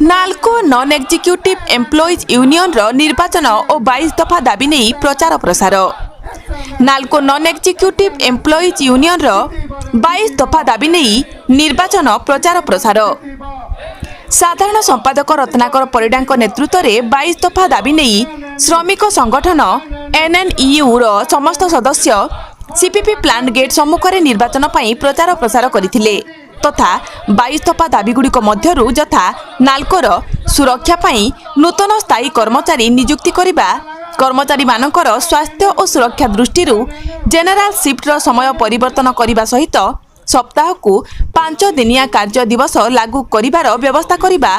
NALCO non executive employees union रो निर्वाचन और 22 दफा दाबी नहीं प्रचार प्रसार। NALCO non executive employees union रो 22 दफा दाबी नहीं निर्वाचन प्रचार प्रसार। साधारण संपादक रत्नाकर परिडा नेतृत्व में 22 दफा दाबी नहीं श्रमिक संगठन एनएनईयू रो समस्त सदस्य सीपीपी प्लांट गेट सम्मुख में निर्वाचन पर प्रचार प्रसार करथिले तथा 22 दफा दाबीगुड़िक मध्यरु यथा नाल्कोर सुरक्षा पाई नूतन स्थायी कर्मचारी नियुक्ति करिबा, कर्मचारी मानकर स्वास्थ्य और सुरक्षा दृष्टि जेनेराल शिफ्टर समय परिवर्तन करने सहित सप्ताह को 5 दिनिया कार्य दिवस लागू करिबार व्यवस्था करिबा,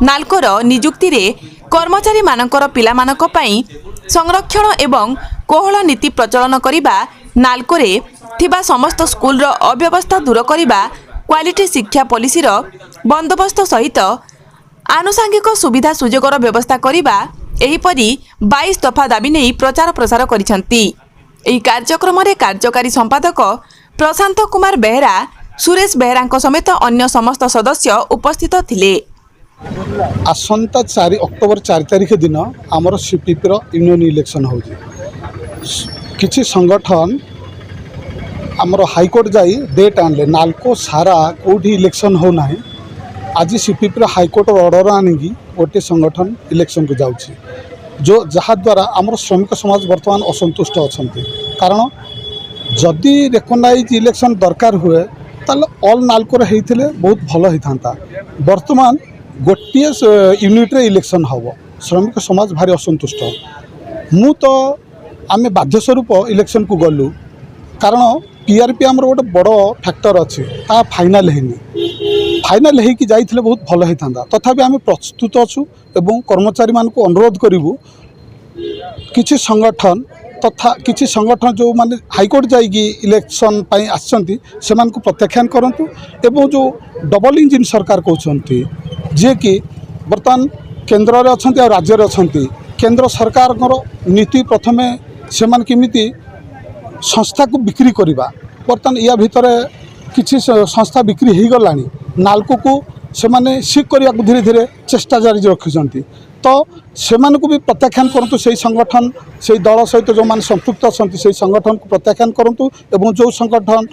नाल्कोर नियुक्ति रे कर्मचारी मानकर पिला मानक पई संरक्षण एवं कोहल नीति प्रचलन करिबा, नाल्कोरे थिबा समस्त स्कूल रो अव्यवस्था दूर करिबा, क्वालिटी शिक्षा पॉलिसी रो बंदोबस्त सहित आनुषंगिक सुविधा सुजोगर व्यवस्था करिबा एहीपरि 22 दफा दाबी नहीं प्रचार प्रसार करिसंती। एही कार्यक्रम रे कार्यकारी संपादक प्रशांत कुमार बेहरा, सुरेश बेहरा समेत अन्य समस्त सदस्य उपस्थित थिले। आसंता 4 अक्टोबर 4 तारिख दिन आमर सीपीपी रो यूनियन इलेक्शन होजी। किछि संगठन आमर हाईकोर्ट जाई डेट आनले नाल्को सारा कोठी इलेक्शन हो ना। आज सीपीपी हाईकोर्ट ऑर्डर आनिकी गोटे संगठन इलेक्शन को जाउछि, जो जहा द्वारा आमर श्रमिक समाज वर्तमान असंतुष्ट अछंती। कारण जदि रेकग्नाइज इलेक्शन दरकार हुए ताले ऑल नाल्को हेइथिले बहुत भलो हिथांता। वर्तमान गोटे यूनिट रे इलेक्शन हबो, श्रमिक समाज भारी असंतुष्ट। मु तो आमे बाध्य स्वरूप इलेक्शन को गलु, कारण पीआरपी आमर गोटे बड़ फैक्टर अच्छी ता फाइनाल हैनी। फाइनाल है कि जाइथिले बहुत भल होता। तथापि आम प्रस्तुत अच्छु एवं कर्मचारी मान को अनुरोध करूँ किछि संगठन तथा किछि संगठन जो माने हाईकोर्ट जाइए इलेक्शन पाई आसछंती सेमान को प्रत्याख्यान करंतु एवं जो डबल इंजिन सरकार कहते जे कि वर्तमान केंद्र रे अछंती और राज्य रे अछंती। केंद्र सरकार नीति प्रथमे सेमान केमिति संस्था को बिक्री करवा, बर्तमान या भितर किसी संस्था बिक्री हो गलानी। नाल्को को सेमाने सिक करने को धीरे धीरे चेष्टा जारी रखिंट। तो सेमान को भी प्रत्याख्यान करंतु, से संगठन से दल सहित जो माने संपृक्त अच्छा से संगठन को प्रत्याख्यान करंतु एवं जो संगठन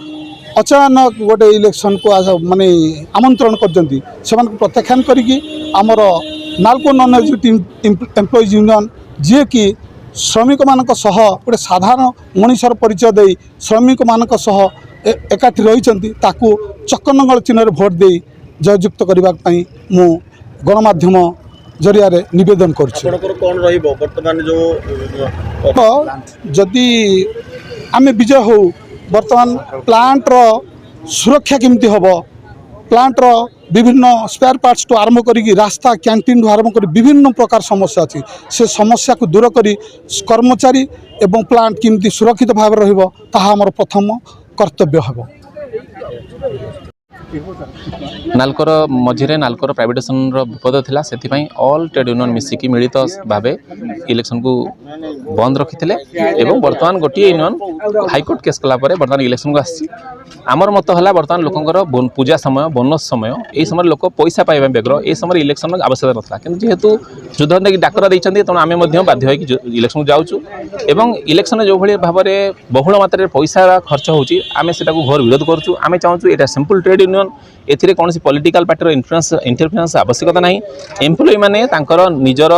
अचानक गोटे इलेक्शन को माने आमंत्रण करजंती सेमान को प्रत्याख्यान करिकी आमर NALCO non executive employees union जे कि श्रमिक मानक सह गोटे साधारण मनीषर परिचय दे श्रमिक मानक सह एकाठी रही ताकू चक्कर चिन्ह भोट दे जययुक्त करने मु गणमाध्यम जरिया निवेदन जदि आम विजय हो बर्तमान प्लांट रो सुरक्षा केमती हम, प्लांट रो विभिन्न स्पेयर पार्ट्स तो आरंभ करी रास्ता कैंटीन आरंभ कर विभिन्न प्रकार समस्या अच्छी से समस्या को दूर करी कर्मचारी एवं प्लांट केमती सुरक्षित भाव रहिबो ताहा हमर प्रथम कर्तव्य हेबो। नाल्कोर मझिरे नाल्कोर प्राइवेटेशन विपद थिला, सेथिपई ऑल ट्रेड यूनियन मिसिकी मिलित भावे इलेक्शन को बंद रखिथिले एवं वर्तमान गोटे यूनियन हाईकोर्ट केस कला परे वर्तमान इलेक्शन को आसी। आमर मत है वर्तमान लोकंर पूजा समय बोनस समय यही समय लोक पैसा पाइबा बेग्र ए समय इलेक्शन आवश्यकता नथला, किंतु जेहेतु युद्ध देखिए डाकरा देते तेणु आम बाध्य इलेक्शन को जाऊँ एवं इलेक्शन जो भाई भाव में बहुल मात्रा पैसा खर्च होची आम से घोर विरोध करूँ। आम चाहूँ ये सिंपल ट्रेड यूनियन एथिरे कौन पॉलिटिकल पार्टी इंटरफेरेंस आवश्यकता नहीं। एम्प्लॉय माने तांकर निजर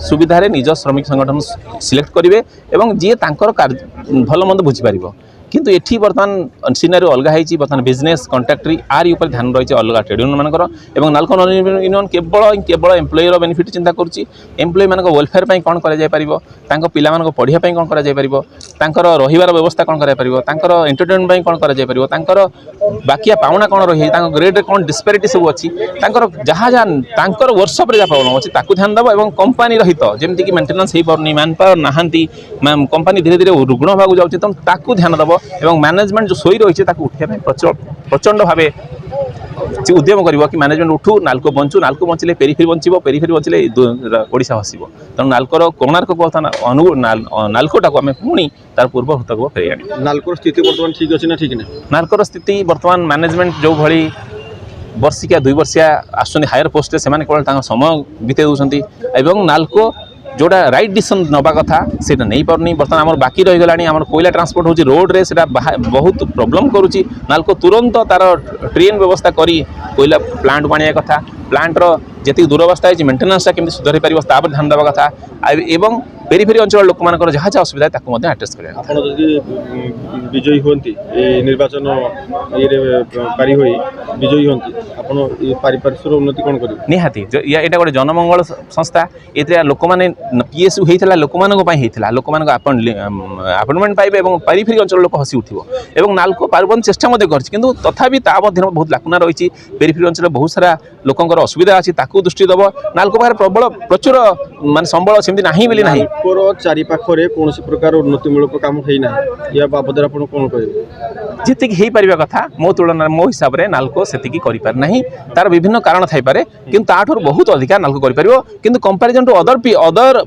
सुविधा निज श्रमिक संगठन सिलेक्ट करेंगे और जी भल मंद बुझी पार, किंतु एठी वर्तमान सीनारी अलग है। बर्तमान बिजनेस कॉन्ट्रैक्टरी आर ऊपर ध्यान रही अलग ट्रेड यूनियन मानकर और नाल्को नॉन यूनियन केवल एम्प्लॉयर बेनिफिट चिंता करुच्ची। एम्प्लॉय मान वेलफेयर कौन कर पिला पढ़िया कौन कर रहीबार व्यवस्था कौन कर एंटरटेनमेंट कौन कर बाकिया पावना कौन रही ग्रेड कौन डिस्पेरिटी सब अच्छी जहाँ जहाँ वर्कशॉप जहाँ प्रॉब्लम अच्छी ध्यान देव और कंपानी रहित जमीक मेन्टेनान्स हो पारनी मैन पावर नहांती कंपानी धीरे धीरे रुग्ण होगा जाऊँगी तो ध्यान देव एवं मैनेजमेंट जो शोई रही है उठा प्रचंड भाव उद्यम कर कि मैनेजमेंट उठू नाल्को बंचू, नाल्को बंचिले पेरिफेरी बंचो, पेरिफेरी बंचिले ओडिशा हसिब। तेणु नाल्कोर कोणार्क नाल्कोटा को आम पुणी तार पूर्व हृतक फेरी आनी। नाल्कोर स्थिति बर्तमान ठीक अच्छी ना ठीक ना? नाल्कोर स्थिति बर्तमान मैनेजमेंट जो भली ବର୍ଷିକିଆ 2 ବର୍ଷିଆ ଆସୁଛନ୍ତି ହାୟର ପୋଷ୍ଟରେ ସେମାନେ କେବଳ ତାଙ୍କ ସମୟ ବିତେଇ ଦେଉଛନ୍ତି ଏବଂ ନାଲକୋ जोड़ा राइट डिसीजन नवा कथा से नहीं पारनी बर्तमान आम बाकी रहीगला आम कोयला ट्रांसपोर्ट होची रोड रे से बहुत प्रॉब्लम करुच्ची नालको तुरंत तार ट्रेन व्यवस्था करी कोयला प्लांट को आने कथा प्लांट जी दुरवस्था है मेन्टेनान्स केमी सुधर पार तापर ध्यान देवा कथा एवं पेरीफेरी अंचल लोक मान जहाँ जहाँ असुविधा है आड्रेस करें विजयी होती निर्वाचन ये पारी हुई विजयी होती आपण पारिपार्श्विक उन्नति कौन कर निहाती यहाँ गोटे जनमंगल संस्था ये लोक मैंने पीएसयू होता लोक लोक अपॉइंटमेंट पाइबे और पेरीफेरी अंचल लोक हसी उठो नालको पार्बन चेष्टा कर तथापि बहुत लाकुना रही पेरीफेरी अंचल बहुत सारा लोकंर असुविधा अच्छी दृष्टि दब नालको पाखे प्रबल प्रचुर मान संबल सेमती नहीं बोली नहीं चारि पाखरे कौन प्रकार उन्नतिमूलक काम होना या बाबद आप कौन कहे जी हो पार कथा मो तुलन मो हिसाब से नालको से ना तार विभिन्न कारण थाईपे कि बहुत अधिका नालको कर कंपेरिजन टू अदर